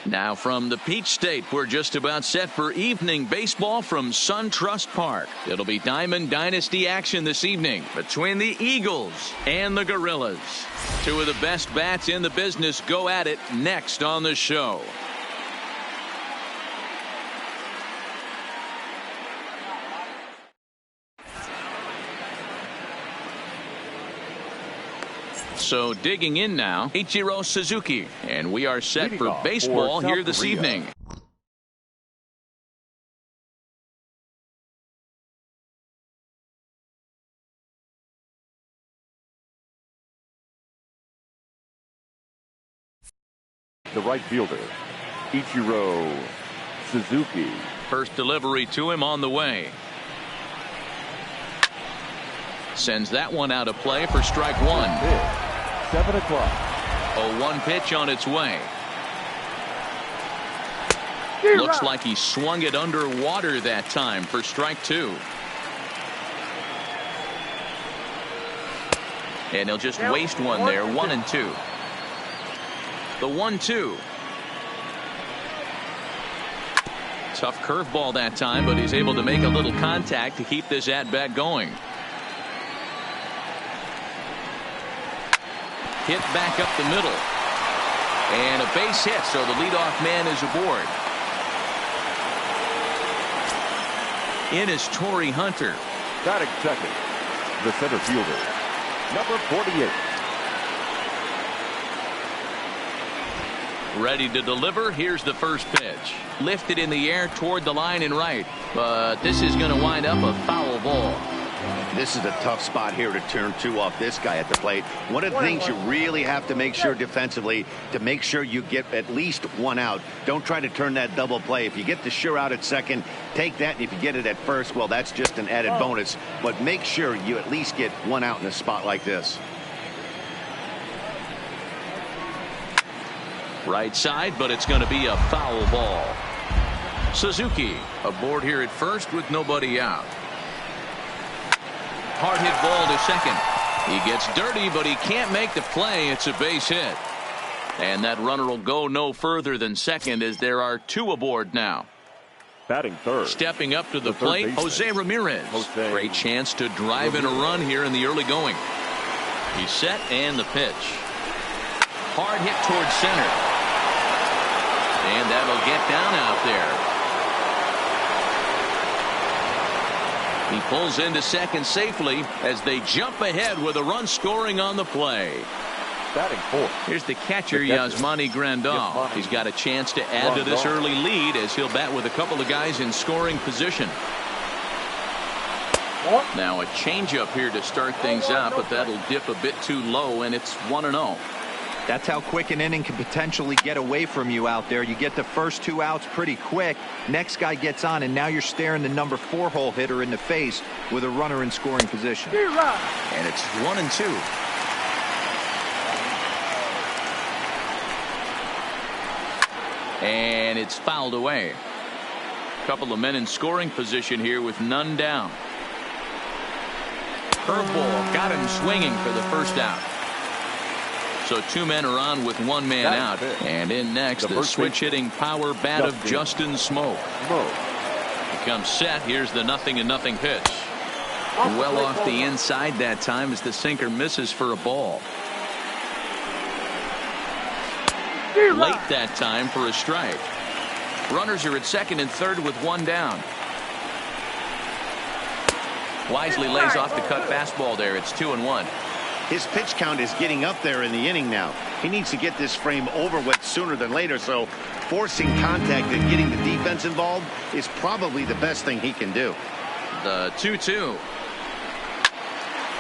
Now from the Peach State, we're just about set for evening baseball from SunTrust Park. It'll be Diamond Dynasty action this evening between the Eagles and the Gorillas. Two of the best bats in the business go at it next on the show. So digging in now, Ichiro Suzuki, and we are set for baseball here this evening. The right fielder, Ichiro Suzuki. First delivery to him on the way. Sends that one out of play for strike one. 7 o'clock. 0-1 pitch on its way. Looks like he swung it underwater that time for strike two. And he'll just waste one there. 1-2. The 1-2. Tough curveball that time, but he's able to make a little contact to keep this at-bat going. Hit back up the middle. And a base hit, so the leadoff man is aboard. In is Torrey Hunter. Batting second, the center fielder, number 48. Ready to deliver. Here's the first pitch. Lifted in the air toward the line and right. But this is going to wind up a foul ball. This is a tough spot here to turn two off this guy at the plate. One of the things you really have to make sure defensively to make sure you get at least one out. Don't try to turn that double play. If you get the sure out at second, take that. And if you get it at first, well, that's just an added bonus. But make sure you at least get one out in a spot like this. Right side, but it's going to be a foul ball. Suzuki aboard here at first with nobody out. Hard hit ball to second. He gets dirty, but he can't make the play. It's a base hit. And that runner will go no further than second as there are two aboard now. Batting third. Stepping up to the plate, Jose Ramirez. Great chance to drive in a run here in the early going. He's set and the pitch. Hard hit towards center. And that'll get down out there. He pulls into second safely as they jump ahead with a run scoring on the play. Batting fourth. Here's the catcher, Yasmani Grandal. He's got a chance to add to this early lead as he'll bat with a couple of guys in scoring position. Now a changeup here to start things out, but that'll dip a bit too low, and it's 1-0. That's how quick an inning can potentially get away from you out there. You get the first two outs pretty quick. Next guy gets on, and now you're staring the number 4 hole hitter in the face with a runner in scoring position. And it's 1-2. And it's fouled away. A couple of men in scoring position here with none down. Curveball got him swinging for the first out. So two men are on with one man out. And in next, the switch-hitting power bat of Justin Smoke. He comes set. Here's the 0-0 pitch. Well off the inside that time as the sinker misses for a ball. Late that time for a strike. Runners are at second and third with one down. Wisely lays off the cut fastball there. It's 2-1. His pitch count is getting up there in the inning now. He needs to get this frame over with sooner than later, so forcing contact and getting the defense involved is probably the best thing he can do. The 2-2.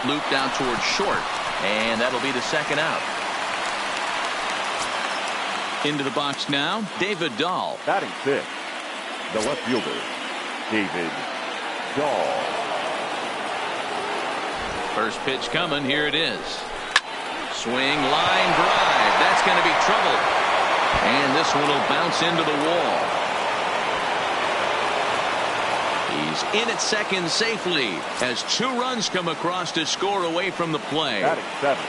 Looped down towards short, and that'll be the second out. Into the box now, David Dahl. Batting fifth, the left fielder, David Dahl. First pitch coming. Here it is. Swing, line drive. That's going to be trouble. And this one will bounce into the wall. He's in at second safely as 2 runs come across to score away from the play. Batting seventh.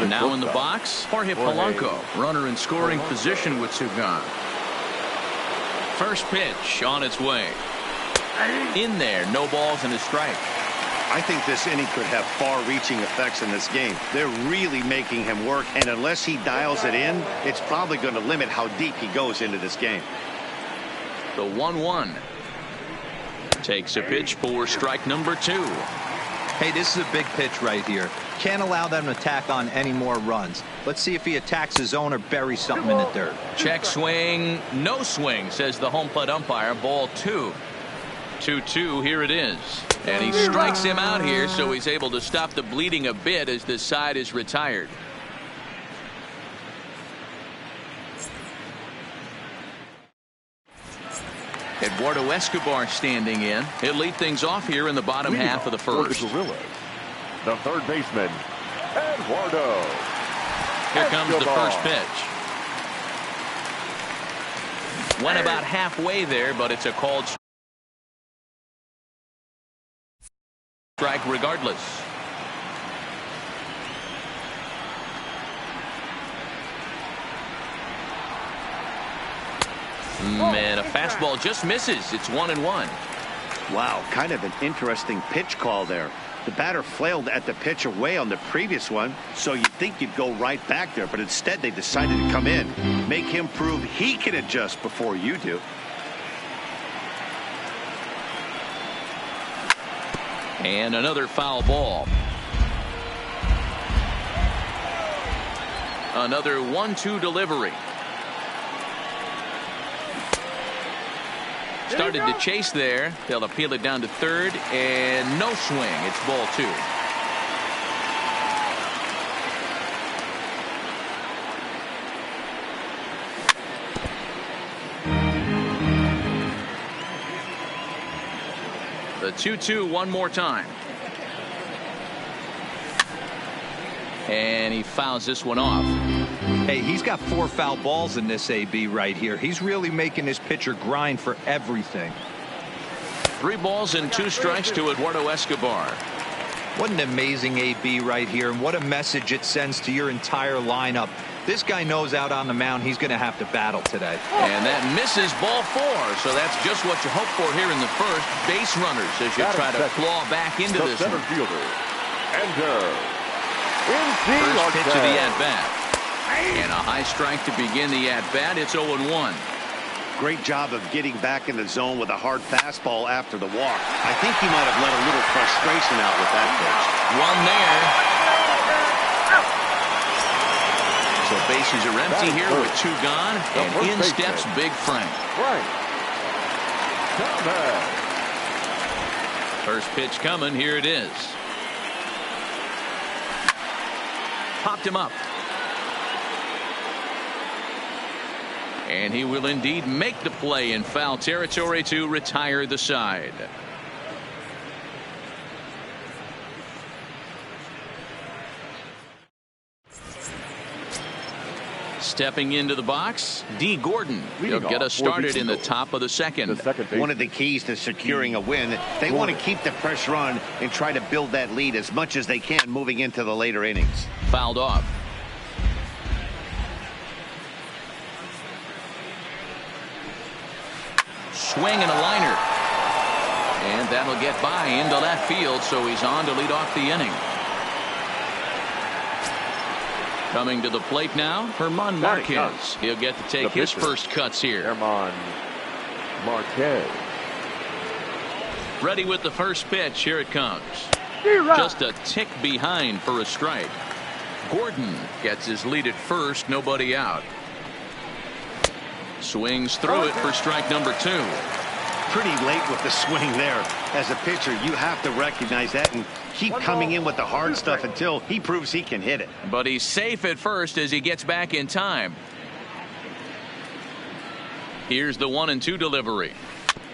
Now in the box, Jorge Polanco, runner in scoring position with 2 gone. First pitch on its way. In there, no balls and a strike. I think this inning could have far-reaching effects in this game. They're really making him work, and unless he dials it in, it's probably going to limit how deep he goes into this game. The 1-1 takes a pitch for strike number 2. Hey, this is a big pitch right here. Can't allow them to tack on any more runs. Let's see if he attacks his zone or buries something in the dirt. Check swing, no swing, says the home plate umpire. Ball 2. 2-2, here it is. And he strikes him out here, so he's able to stop the bleeding a bit as this side is retired. Eduardo Escobar standing in. He'll lead things off here in the bottom half of the first. The Gorillas, the third baseman, Eduardo. Here comes the first pitch. Went about halfway there, but it's a called strike regardless. And a fastball just misses. It's 1-1. Wow, kind of an interesting pitch call there. The batter flailed at the pitch away on the previous one, so you'd think you'd go right back there, but instead they decided to come in, make him prove he can adjust before you do. And another foul ball. Another 1-2 delivery. Started to chase there. They'll appeal it down to third, and no swing. It's ball 2. The 2-2 one more time. And he fouls this one off. Hey, he's got 4 foul balls in this AB right here. He's really making his pitcher grind for everything. 3 balls and 2 strikes to Eduardo Escobar. What an amazing AB right here, and what a message it sends to your entire lineup. This guy knows out on the mound he's going to have to battle today. And that misses ball 4, so that's just what you hope for here in the first. Base runners as you try to claw back into this center one. fielder, First pitch of the at-bat. And a high strike to begin the at-bat. It's 0-1. Great job of getting back in the zone with a hard fastball after the walk. I think he might have let a little frustration out with that pitch. One there. So bases are empty here with 2 gone. And in steps Big Frank. First pitch coming. Here it is. Popped him up. And he will indeed make the play in foul territory to retire the side. Stepping into the box, D. Gordon. He'll get us started in the top of the second. One of the keys to securing a win, they want to keep the pressure on and try to build that lead as much as they can moving into the later innings. Fouled off. Swing and a liner. And that'll get by into left field, so he's on to lead off the inning. Coming to the plate now, Herman Marquez. He'll get to take his first cuts here. Herman Marquez. Ready with the first pitch. Here it comes. Just a tick behind for a strike. Gordon gets his lead at first. Nobody out. Swings through it for strike number 2. Pretty late with the swing there. As a pitcher, you have to recognize that and keep coming in with the hard stuff until he proves he can hit it. But he's safe at first as he gets back in time. Here's the 1-2 delivery.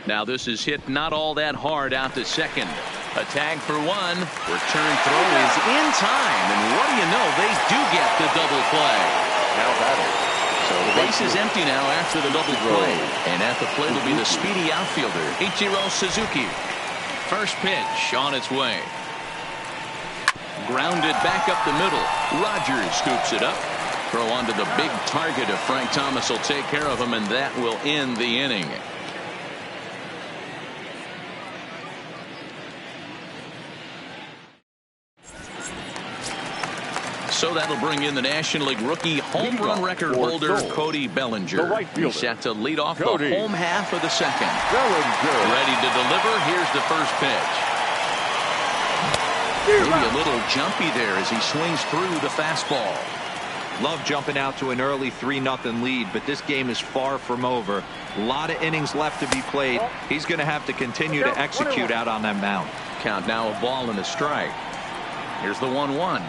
Now this is hit not all that hard out to second. A tag for 1. Return throw is in time. And what do you know? They do get the double play. Now batting. So the base is empty now after the double play. And at the plate will be the speedy outfielder, Ichiro Suzuki. First pitch on its way. Grounded back up the middle. Rogers scoops it up. Throw onto the big target of Frank Thomas will take care of him, and that will end the inning. So that'll bring in the National League rookie home run record holder Cody Bellinger. He's set to lead off the home half of the second. Ready to deliver. Here's the first pitch. Maybe a little jumpy there as he swings through the fastball. Love jumping out to an early 3-0 lead, but this game is far from over. A lot of innings left to be played. He's going to have to continue to execute out on that mound. Count now a ball and a strike. Here's the 1-1.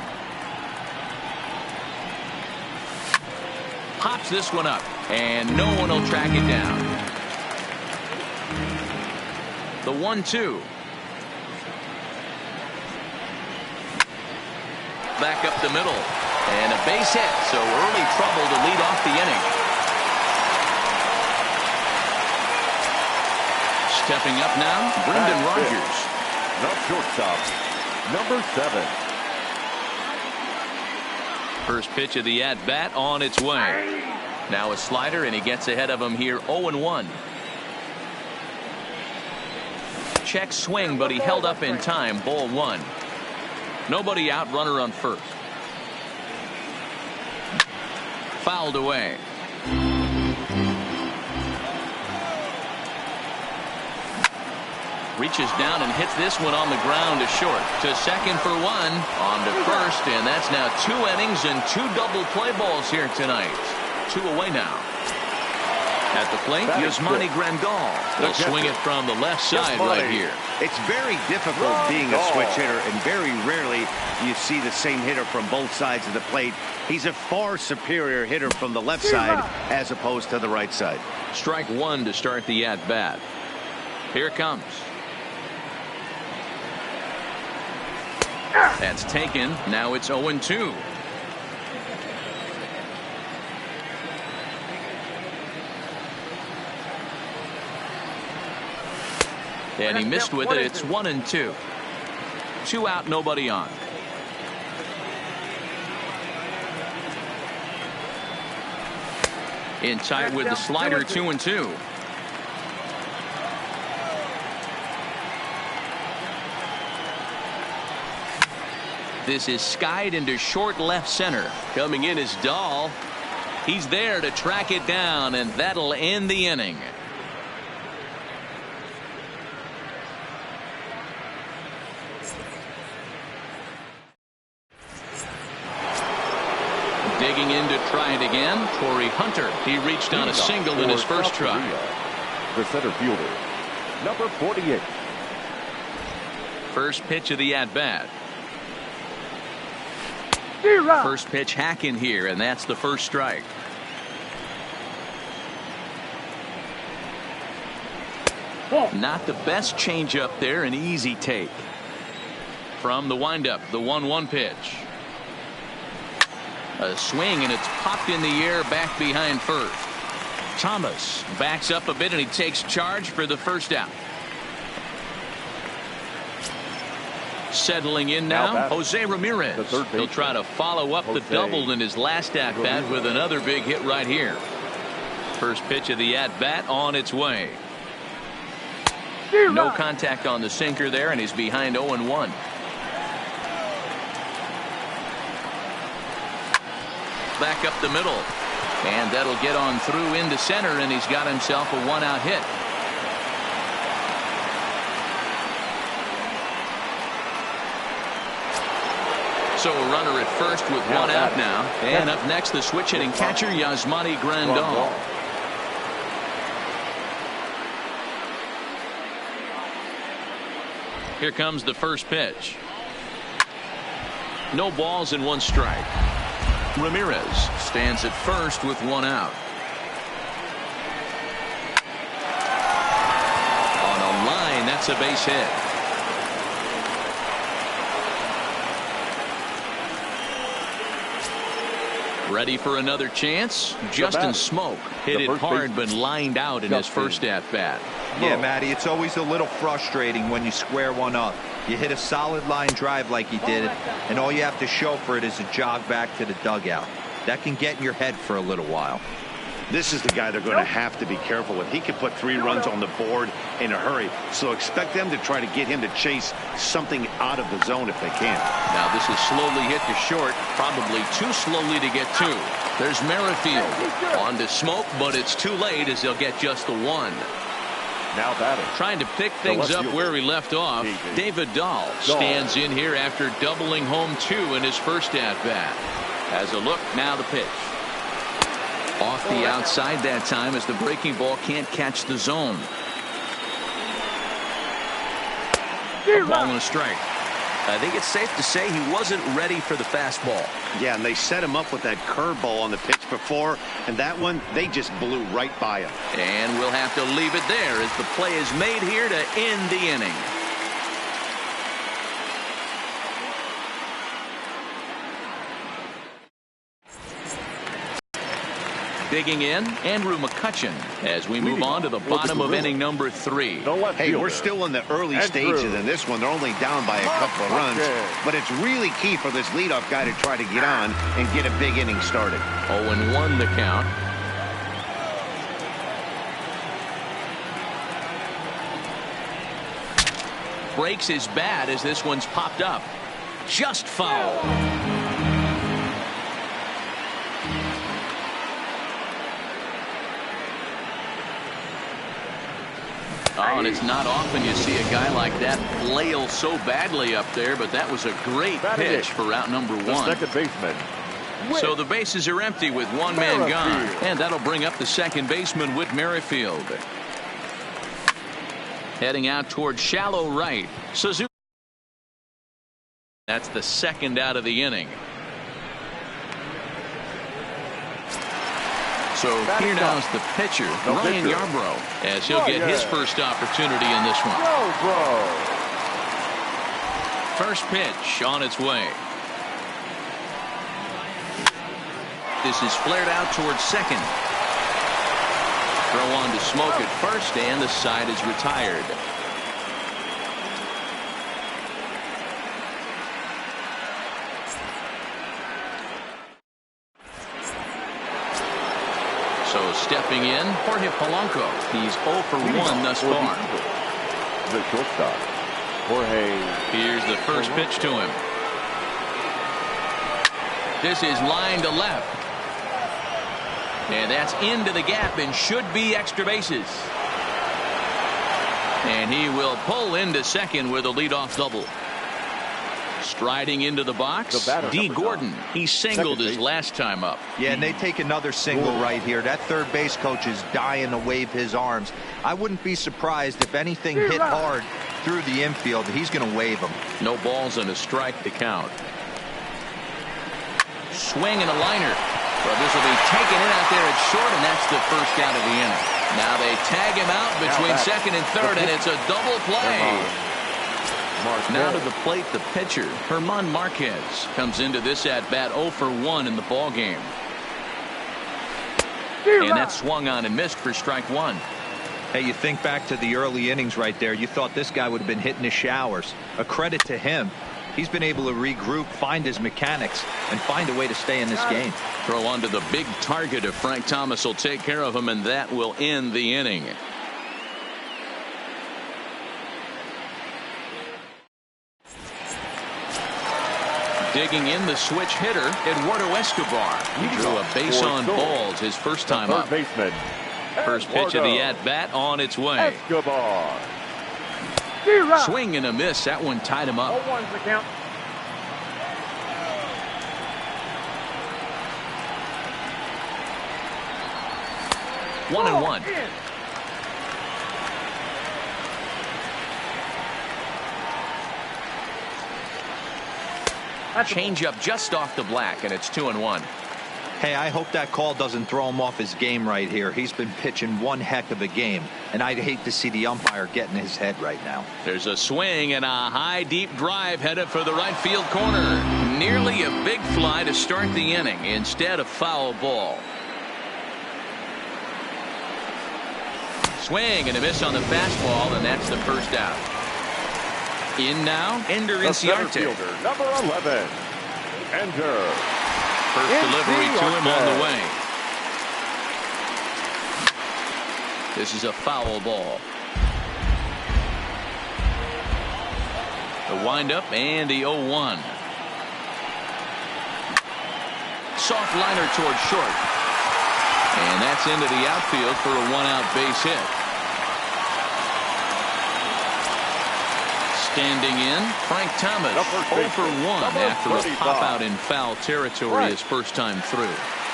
Pops this one up, and no one will track it down. The 1-2. Back up the middle, and a base hit, so early trouble to lead off the inning. Stepping up now, Brendan Rodgers. The shortstop, number 7. First pitch of the at-bat on its way. Now a slider, and he gets ahead of him here, 0-1. Check swing, but he held up in time, ball 1. Nobody out, runner on first. Fouled away. Reaches down and hits this one on the ground to short. To second for 1. On to first, and that's now 2 innings and 2 double play balls here tonight. 2 away now. At the plate, Yasmani Grandal will swing it from the left side right here. It's very difficult being a switch hitter, and very rarely you see the same hitter from both sides of the plate. He's a far superior hitter from the left side as opposed to the right side. Strike 1 to start the at-bat. Here it comes. That's taken. Now it's 0-2. And he missed with it. It's 1-2. 2 out, nobody on. In tight with the slider, 2-2. This is skied into short left center. Coming in is Dahl. He's there to track it down, and that'll end the inning. Digging in to try it again, Torrey Hunter. He reached on a single in his first try. The center fielder, number 48. First pitch of the at-bat. First pitch hack in here, and that's the first strike. Not the best changeup there, an easy take. From the windup, the 1-1 pitch. A swing, and it's popped in the air back behind first. Thomas backs up a bit, and he takes charge for the first out. Settling in now, Jose Ramirez. He'll try to follow up the double in his last at-bat with another big hit right here. First pitch of the at-bat on its way. No contact on the sinker there, and he's behind 0-1. Back up the middle, and that'll get on through into center, and he's got himself a 1-out hit. So a runner at first with 1 out now, and up next the switch hitting catcher Yasmani Grandal. Here comes the first pitch. No balls and 1 strike. Ramirez stands at first with 1 out. On a line, that's a base hit. Ready for another chance? Justin Smoke hit it hard but lined out in his first at-bat. Yeah, Matty, it's always a little frustrating when you square one up. You hit a solid line drive like he did, and all you have to show for it is a jog back to the dugout. That can get in your head for a little while. This is the guy they're going to have to be careful with. He could put 3 runs on the board in a hurry. So expect them to try to get him to chase something out of the zone if they can. Now this is slowly hit to short, probably too slowly to get 2. There's Merrifield on to Smoke, but it's too late as they'll get just the 1. Now batting. Trying to pick things up where he left off. David Dahl stands in here after doubling home 2 in his first at-bat. As a look, now the pitch. Off the outside that time as the breaking ball can't catch the zone. A ball and a strike. I think it's safe to say he wasn't ready for the fastball. Yeah, and they set him up with that curveball on the pitch before, and that one, they just blew right by him. And we'll have to leave it there as the play is made here to end the inning. Digging in, Andrew McCutchen as we move on to the bottom of inning number 3. Hey, we're still in the early stages in this one. They're only down by a couple of runs, but it's really key for this leadoff guy to try to get on and get a big inning started. 0-1 the count. Breaks his bat as this one's popped up. Just foul. Oh, and it's not often you see a guy like that flail so badly up there, but that was a great pitch for route number 1. Second baseman. So the bases are empty with 1 man gone, and that'll bring up the second baseman, Whit Merrifield. Heading out toward shallow right. Suzuki. That's the second out of the inning. So here now's the pitcher, Ryan Yarbrough, as he'll get his first opportunity in this one. First pitch on its way. This is flared out towards second. Throw on to Smoke at first, and the side is retired. So stepping in, Jorge Polanco. He's 0 for 1 thus far. The shortstop, Jorge. Here's the first pitch to him. This is line to left. And that's into the gap and should be extra bases. And he will pull into second with a leadoff double. Striding into the box, D. Gordon. He singled his last time up. Yeah, and they take another single right here. That third base coach is dying to wave his arms. I wouldn't be surprised if anything hit hard through the infield. He's going to wave them. No balls and a strike to count. Swing and a liner. Well, this will be taken in out there at short, and that's the first out of the inning. Now they tag him out between second and third, and it's a double play. Now to the plate, the pitcher, Herman Marquez, comes into this at-bat 0 for 1 in the ball game. And that swung on and missed for strike 1. Hey, you think back to the early innings right there. You thought this guy would have been hitting his showers. A credit to him. He's been able to regroup, find his mechanics, and find a way to stay in this game. Throw onto the big target of Frank Thomas will take care of him, and that will end the inning. Digging in, the switch hitter, Eduardo Escobar. He drew a base on balls his first time up. First pitch of the at-bat on its way. Escobar. Swing and a miss. That one tied him up. 0-1's the count. One and one. Change up just off the black, and it's 2-1. Hey, I hope that call doesn't throw him off his game right here. He's been pitching one heck of a game, and I'd hate to see the umpire get in his head right now. There's a swing and a high deep drive headed for the right field corner. Nearly a big fly to start the inning. Instead, a foul ball. Swing and a miss on the fastball, and that's the first out. In now, Ender Inciarte. Number 11, Ender. First delivery to him on the way. This is a foul ball. The windup and the 0-1. Soft liner towards short. And that's into the outfield for a 1-out base hit. Standing in, Frank Thomas, 0 for 1 after a pop-out in foul territory his first time through.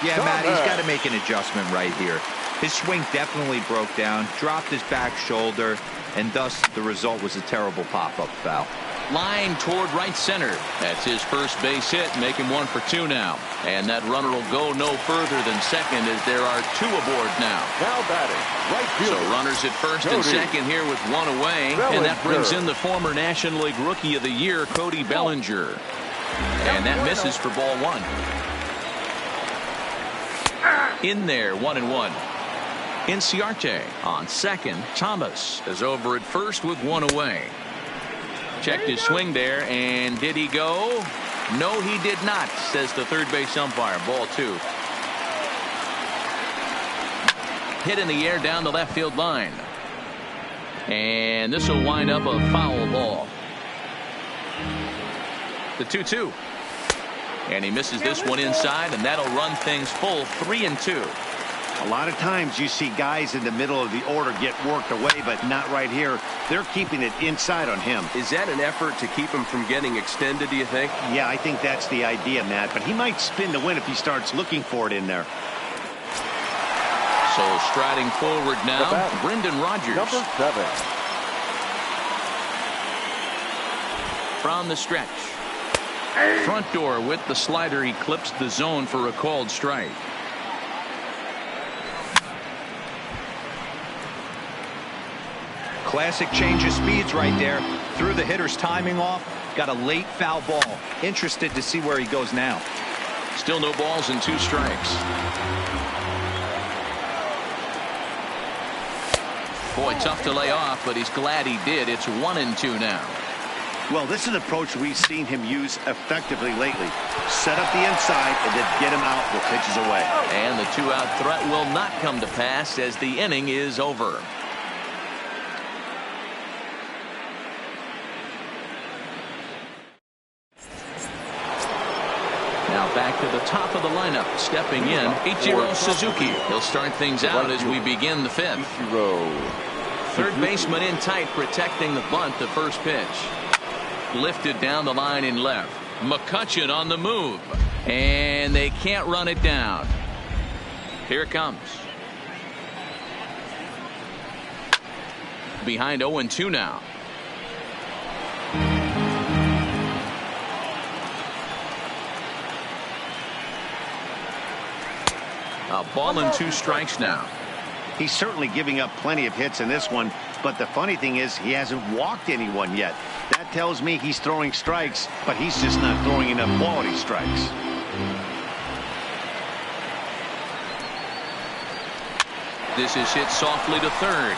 Yeah, Matt, he's got to make an adjustment right here. His swing definitely broke down, dropped his back shoulder, and thus the result was a terrible pop-up foul. Line toward right center. That's his first base hit, making 1 for 2 now. And that runner will go no further than second as there are 2 aboard now. Now batting, right fielder. So runners at first and second here with 1 away. And that brings in the former National League Rookie of the Year, Cody Bellinger. And that misses for ball 1. In there, 1-1. Inciarte on second. Thomas is over at first with 1 away. Checked his swing there, and did he go? No, he did not, says the third base umpire. Ball 2. Hit in the air down the left field line. And this will wind up a foul ball. The 2-2. And he misses this one inside, and that'll run things full 3-2. A lot of times you see guys in the middle of the order get worked away, but not right here. They're keeping it inside on him. Is that an effort to keep him from getting extended, do you think? Yeah, I think that's the idea, Matt. But he might spin to win if he starts looking for it in there. So striding forward now, Brendan Rodgers. Number 7. From the stretch. Front door with the slider. He clips the zone for a called strike. Classic change of speeds right there. Threw the hitter's timing off. Got a late foul ball. Interested to see where he goes now. Still no balls and 2 strikes. Boy, tough to lay off, but he's glad he did. It's 1-2 now. Well, this is an approach we've seen him use effectively lately. Set up the inside and then get him out with pitches away. And the 2-out threat will not come to pass as the inning is over. Now back to the top of the lineup. Stepping in, Ichiro Suzuki. He'll start things out as we begin the 5th. Third baseman in tight, protecting the bunt. The first pitch. Lifted down the line in left. McCutchen on the move. And they can't run it down. Here it comes. Behind 0-2 now. A ball and 2 strikes now. He's certainly giving up plenty of hits in this one, but the funny thing is he hasn't walked anyone yet. That tells me he's throwing strikes, but he's just not throwing enough quality strikes. This is hit softly to third.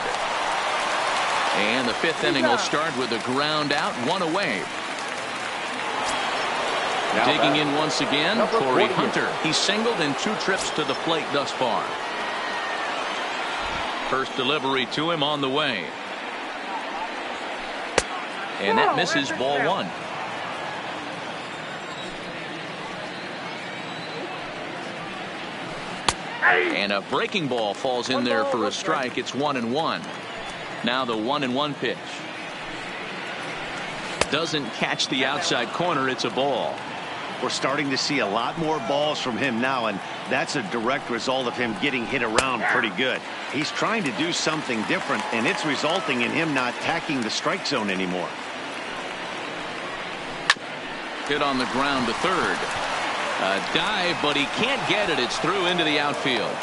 And the 5th inning will start with a ground out, 1 away. Digging in once again, Corey Hunter. He's singled in 2 trips to the plate thus far. First delivery to him on the way. And that misses, ball 1. And a breaking ball falls in there for a strike. It's 1-1. Now the 1-1 pitch. Doesn't catch the outside corner. It's a ball. We're starting to see a lot more balls from him now, and that's a direct result of him getting hit around pretty good. He's trying to do something different, and it's resulting in him not attacking the strike zone anymore. Hit on the ground to third. A dive, but he can't get it. It's through into the outfield.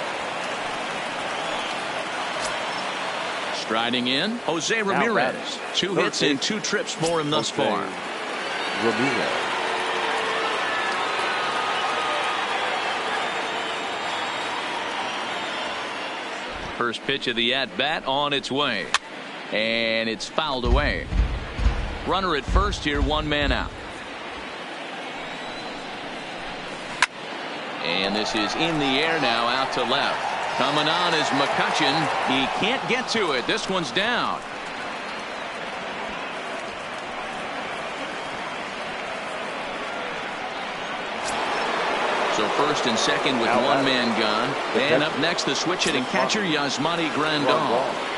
Striding in, Jose Ramirez. 2 hits and 2 trips for him thus far. Ramirez. First pitch of the at-bat on its way. And it's fouled away. Runner at first here, 1 man out. And this is in the air now, out to left. Coming on is McCutchen. He can't get to it. This one's down. So first and second with one man gone. And up next, the switch hitting catcher, Yasmani Grandal.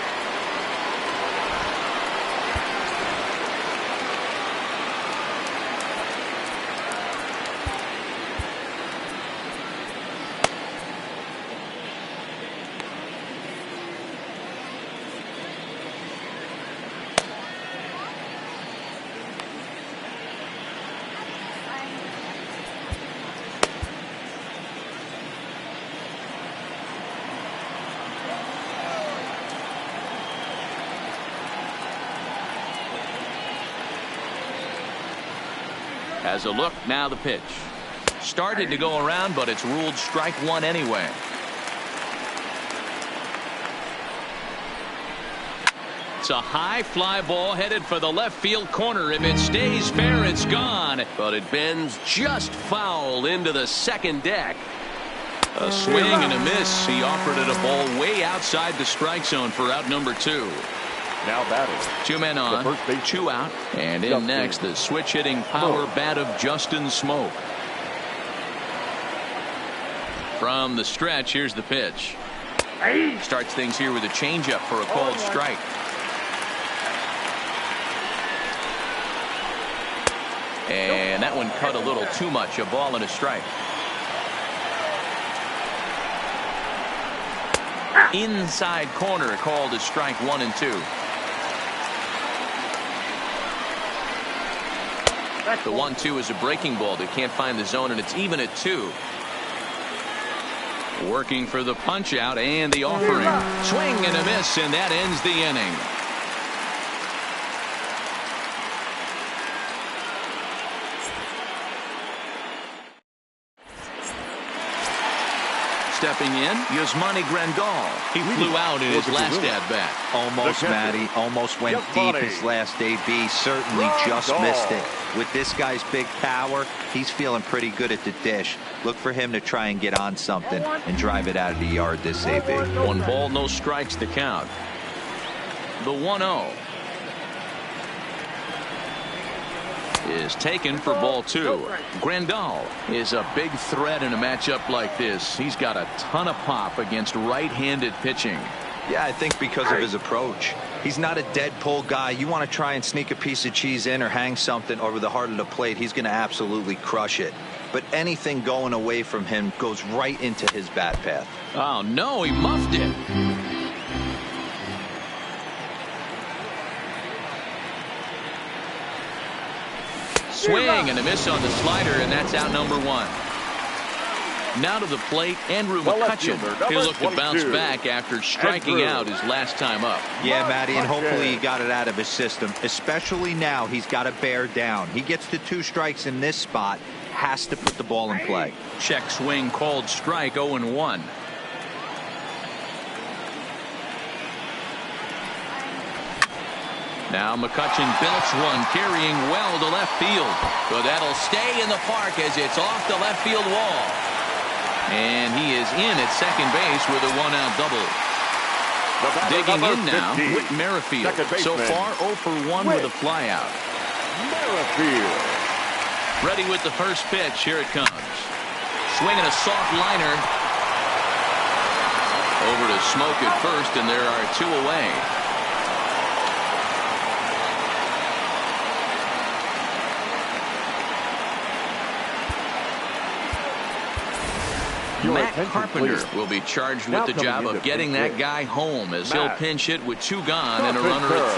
Has a look, now the pitch. Started to go around, but it's ruled strike one anyway. It's a high fly ball headed for the left field corner. If it stays fair, it's gone. But it bends just foul into the second deck. A swing and a miss. He offered it a ball way outside the strike zone for out number 2. Now batting. 2 men on, 2 out, and in next the switch hitting power bat of Justin Smoke. From the stretch, here's the pitch. Starts things here with a changeup for a called strike. And that one cut a little too much, a ball and a strike. Inside corner, called a strike 1 and 2. The 1-2 is a breaking ball that can't find the zone, and it's even at 2. Working for the punch out and the offering. Swing and a miss, and that ends the inning. Stepping in, Yasmani Grandal. He flew out in his last at-bat. Almost, Matty. Almost went deep his last AB. Certainly just missed it. With this guy's big power, he's feeling pretty good at the dish. Look for him to try and get on something and drive it out of the yard this AB. 1 ball, no strikes to count. The 1-0 is taken for ball 2. Grandal is a big threat in a matchup like this. He's got a ton of pop against right-handed pitching. Yeah, I think because of his approach. He's not a dead pull guy. You want to try and sneak a piece of cheese in or hang something over the heart of the plate, he's going to absolutely crush it. But anything going away from him goes right into his bat path. Oh, no, he muffed it. Swing and a miss on the slider, and that's out number 1. Now to the plate, Andrew McCutchen. He'll look to bounce back after striking out his last time up. Yeah, Matty, and hopefully he got it out of his system. Especially now, he's got to bear down. He gets the 2 strikes in this spot, has to put the ball in play. Check swing, called strike, 0-1. Now McCutchen belts one, carrying well to left field. But that'll stay in the park as it's off the left field wall. And he is in at second base with a 1-out double. Digging in now, Whit Merrifield. So far 0 for 1 with a flyout. Merrifield. Ready with the first pitch. Here it comes. Swinging a soft liner. Over to Smoke at first, and there are 2 away. Matt Carpenter will be charged with the job of getting that guy home as he'll pinch hit with 2 gone and a runner at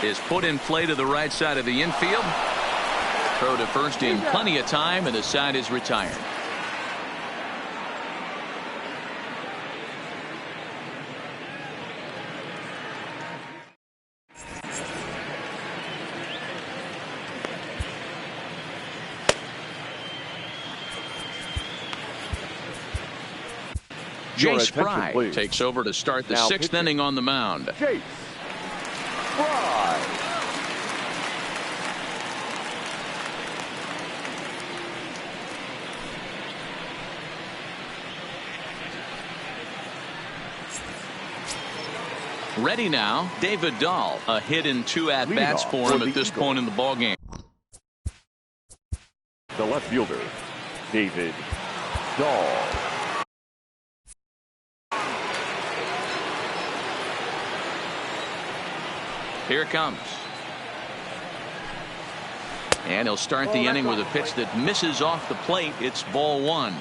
third. Is put in play to the right side of the infield. Throw to first in plenty of time, and the side is retired. Jace Fry takes over to start the 6th inning on the mound. Jace Fry. Ready now, David Dahl. A hit in 2 at-bats for him at this point in the ballgame. The left fielder, David Dahl. Here it comes. And he'll start the inning with a pitch that misses off the plate. It's ball 1.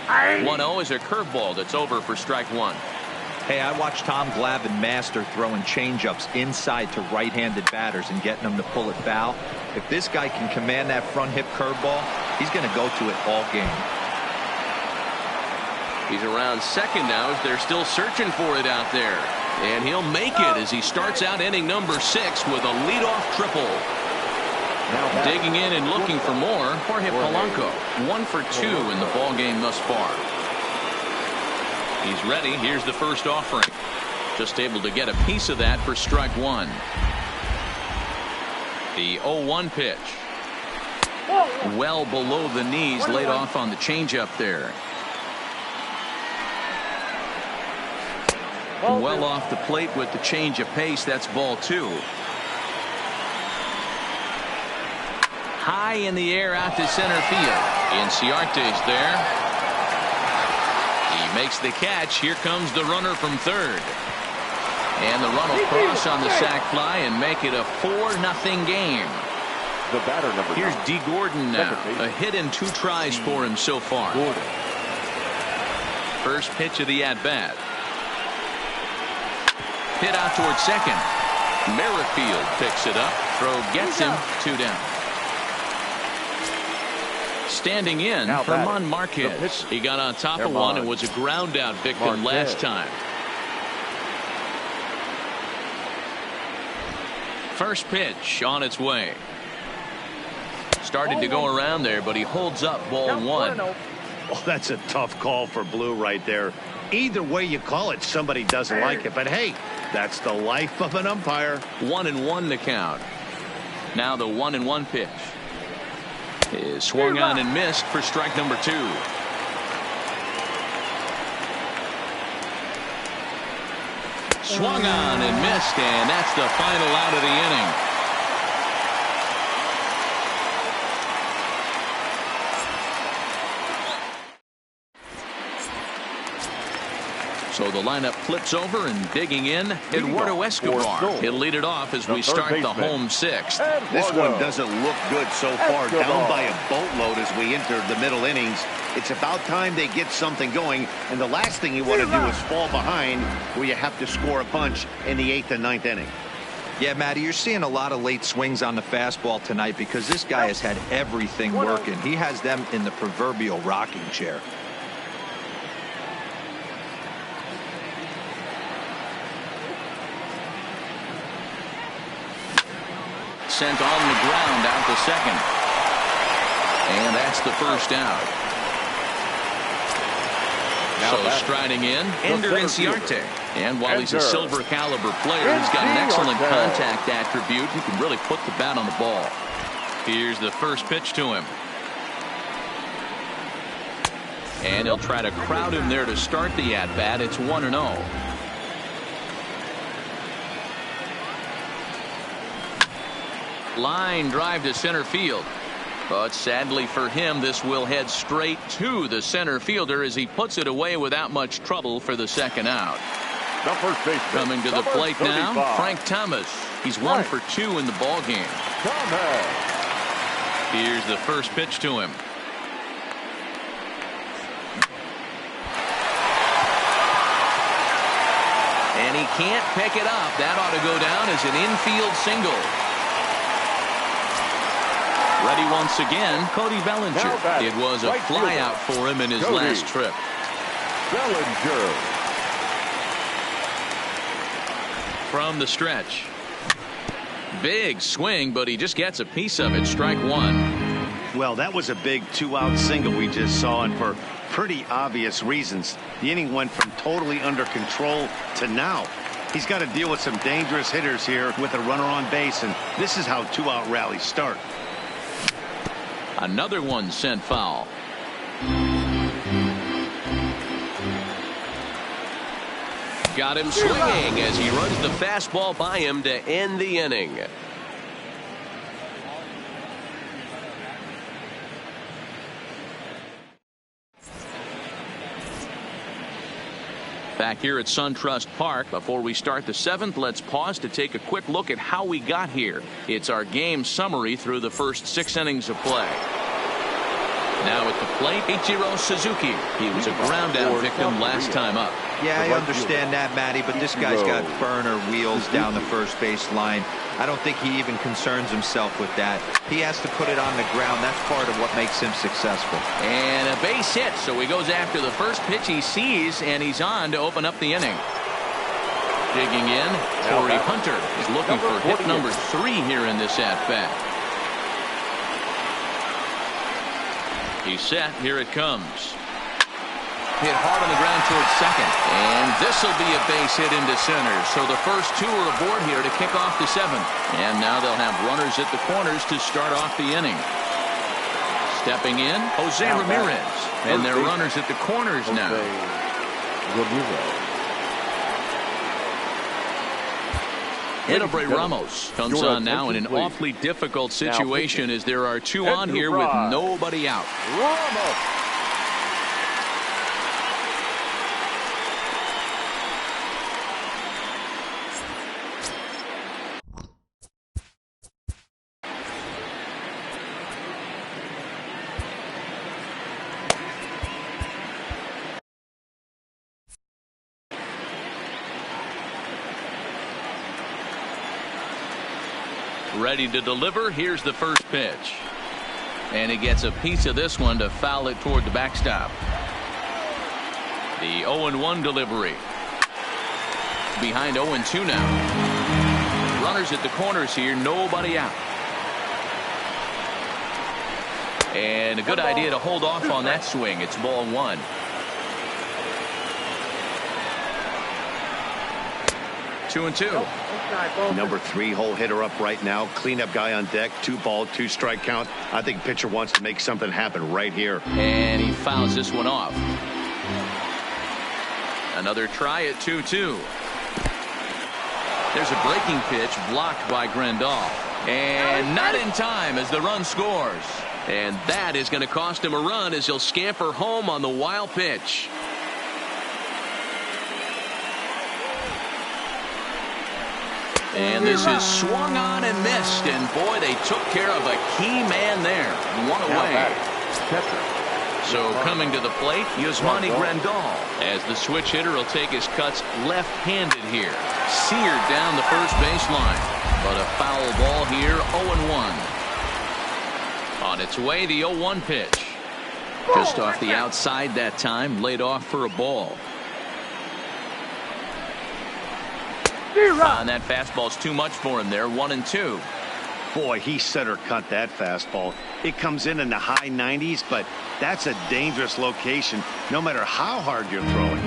1-0 is a curveball that's over for strike 1. Hey, I watched Tom Glavine master throwing changeups inside to right-handed batters and getting them to pull it foul. If this guy can command that front hip curveball, he's going to go to it all game. He's around second now as they're still searching for it out there. And he'll make it as he starts out inning number 6 with a leadoff triple. Digging in and looking for more, Jorge Polanco. 1 for 2 in the ball game thus far. He's ready. Here's the first offering. Just able to get a piece of that for strike 1. The 0-1 pitch. Well below the knees, laid off on the changeup there. Well off the plate with the change of pace. That's ball 2. High in the air out to center field. Inciarte's there. He makes the catch. Here comes the runner from third. And the run will cross on the sac fly and make it a 4-0 game. The batter number. Here's D. Gordon now. A hit in 2 tries for him so far. First pitch of the at-bat. Hit out towards second. Merrifield picks it up. Throw gets him. 2 down. Standing in, Herman Marquez. He got on top of one and was a ground out victim last time. First pitch on its way. Started to go around there, but he holds up ball 1. Well, that's a tough call for Blue right there. Either way you call it, somebody doesn't like it. But hey, that's the life of an umpire. 1-1 to count. Now the 1-1 pitch is swung on and missed for strike number 2. Swung on and missed, and that's the final out of the inning. So the lineup flips over and digging in, Eduardo Escobar. He'll lead it off as we start the home 6th. This one doesn't look good so far. Down by a boatload as we enter the middle innings. It's about time they get something going, and the last thing you want to do is fall behind where you have to score a bunch in the 8th and 9th inning. Yeah, Matty, you're seeing a lot of late swings on the fastball tonight because this guy has had everything working. He has them in the proverbial rocking chair. Sent on the ground out to second. And that's the first out. So striding in, Ender Inciarte. And while he's a silver caliber player, he's got an excellent contact attribute. He can really put the bat on the ball. Here's the first pitch to him. And he'll try to crowd him there to start the at-bat. It's 1-0. Line drive to center field. But sadly for him, this will head straight to the center fielder as he puts it away without much trouble for the second out. Coming to the plate now, Frank Thomas. He's 1 for 2 in the ball game. Here's the first pitch to him. And he can't pick it up. That ought to go down as an infield single. Ready once again, Cody Bellinger. It was a flyout for him in his last trip. Bellinger. From the stretch. Big swing, but he just gets a piece of it. Strike 1. Well, that was a big 2-out single we just saw, and for pretty obvious reasons. The inning went from totally under control to now. He's got to deal with some dangerous hitters here with a runner on base, and this is how 2-out rallies start. Another one sent foul. got him swinging as he runs the fastball by him to end the inning. Back here at SunTrust Park, before we start the 7th, let's pause to take a quick look at how we got here. It's our game summary through the first 6 innings of play. Now at the plate, Ichiro Suzuki. He was a ground-out victim last time up. Yeah, I understand that, Matty, but this guy's got burner wheels down the first base line. I don't think he even concerns himself with that. He has to put it on the ground. That's part of what makes him successful. And a base hit, so he goes after the first pitch he sees, and he's on to open up the inning. Digging in, Corey Hunter is looking for hit number 3 here in this at-bat. He's set. Here it comes. Hit hard on the ground towards second. And this will be a base hit into center. So the first 2 are aboard here to kick off the 7th. And now they'll have runners at the corners to start off the inning. Stepping in, Jose Ramirez. And they're runners at the corners now. Edobre Ramos comes on now in an awfully difficult situation as there are 2 on here with nobody out. Ready to deliver. Here's the first pitch. And he gets a piece of this one to foul it toward the backstop. The 0-1 delivery. Behind 0-2 now. Runners at the corners here. Nobody out. And a good idea to hold off on that swing. It's ball 1. Two and 2. Number 3 hole hitter up right now. Cleanup guy on deck. 2 ball, 2 strike count. I think pitcher wants to make something happen right here. And he fouls this one off. Another try at 2-2. There's a breaking pitch blocked by Grandal. And not in time as the run scores. And that is going to cost him a run as he'll scamper home on the wild pitch. And this is swung on and missed. And boy, they took care of a key man there. 1 away. So coming to the plate, Yasmani Grandal, as the switch hitter will take his cuts left-handed here. Seared down the first baseline. But a foul ball here, 0-1. On its way, the 0-1 pitch. Just off the outside that time, laid off for a ball. And that fastball's too much for him there. 1-2. Boy, he center cut that fastball. It comes in the high 90s, but that's a dangerous location no matter how hard you're throwing.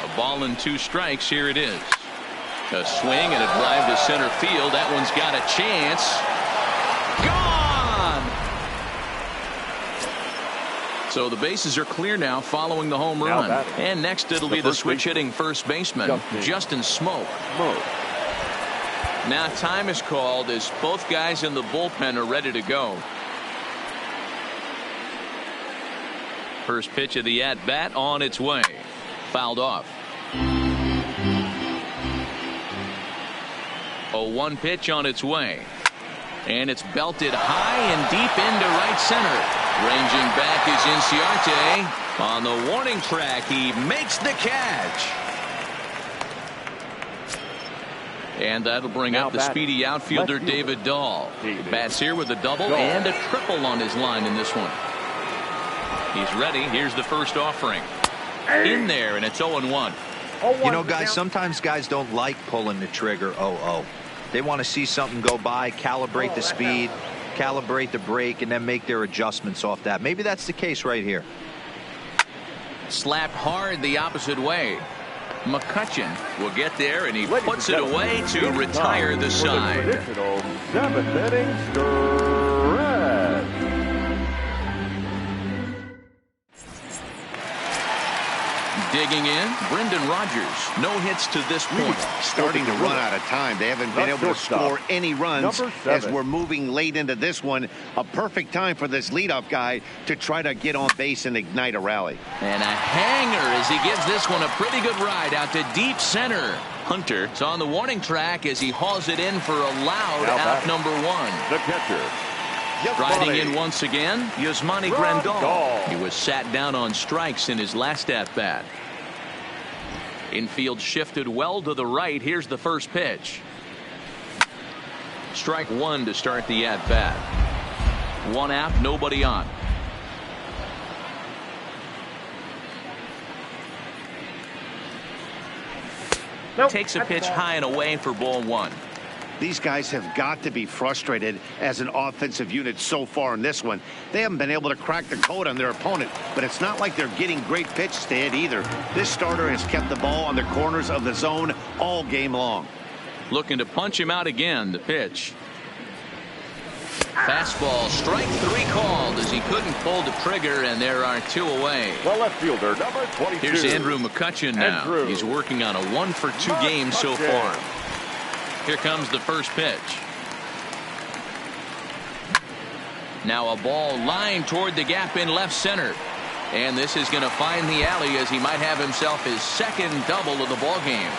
A ball and 2 strikes. Here it is. A swing and a drive to center field. That one's got a chance. Gone! So the bases are clear now following the home run. And next it'll be the switch hitting first baseman, Justin Smoke. Now time is called as both guys in the bullpen are ready to go. First pitch of the at-bat on its way. Fouled off. 0-1 pitch on its way. And it's belted high and deep into right center. Ranging back is Inciarte. On the warning track, he makes the catch. And that'll bring up the speedy outfielder David Dahl. Bats here with a double and a triple on his line in this one. He's ready. Here's the first offering. In there, and it's 0-1. You know, guys, sometimes guys don't like pulling the trigger 0-0. They want to see something go by, calibrate the speed, calibrate the brake, and then make their adjustments off that. Maybe that's the case right here. Slapped hard the opposite way. McCutchen will get there, and he puts it away to retire the side. Traditional 7th inning stretch. Digging in, Brendan Rodgers. No hits to this point. Starting to run out of time. They haven't been able to score any runs as we're moving late into this one. A perfect time for this leadoff guy to try to get on base and ignite a rally. And a hanger as he gives this one a pretty good ride out to deep center. Hunter is on the warning track as he hauls it in for a loud out number 1. The catcher. Riding in once again, Yasmani Grandal. He was sat down on strikes in his last at-bat. Infield shifted well to the right. Here's the first pitch. Strike 1 to start the at-bat. 1 out, nobody on. Takes a pitch high and away for ball 1. These guys have got to be frustrated as an offensive unit so far in this one. They haven't been able to crack the code on their opponent, but it's not like they're getting great pitches to hit either. This starter has kept the ball on the corners of the zone all game long. Looking to punch him out again. The pitch. Fastball, strike 3 called as he couldn't pull the trigger, and there are 2 away. The left fielder, number 22. Here's Andrew McCutchen now. He's working on a 1-for-2 game so far. Here comes the first pitch. Now a ball lined toward the gap in left center. And this is going to find the alley as he might have himself his second double of the ball game.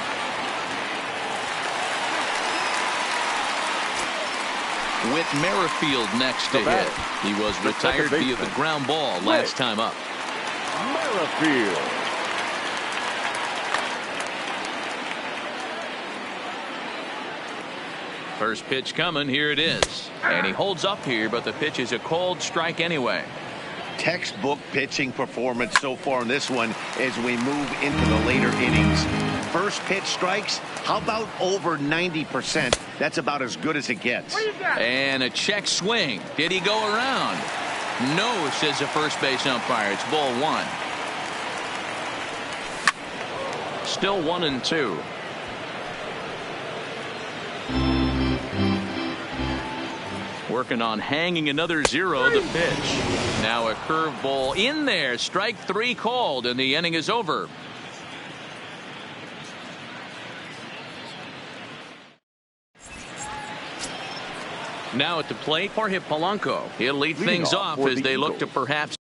Whit Merrifield next to hit. He was retired via the ground ball last time up. Merrifield. First pitch coming. Here it is. And he holds up here, but the pitch is a called strike anyway. Textbook pitching performance so far in this one as we move into the later innings. First pitch strikes, how about over 90%? That's about as good as it gets. And a check swing. Did he go around? No, says the first base umpire. It's ball 1. Still 1-2. Working on hanging another 0. The pitch. Now a curveball in there. Strike 3 called, and the inning is over. Now at the plate, Jorge Polanco. He'll lead things off as they look to perhaps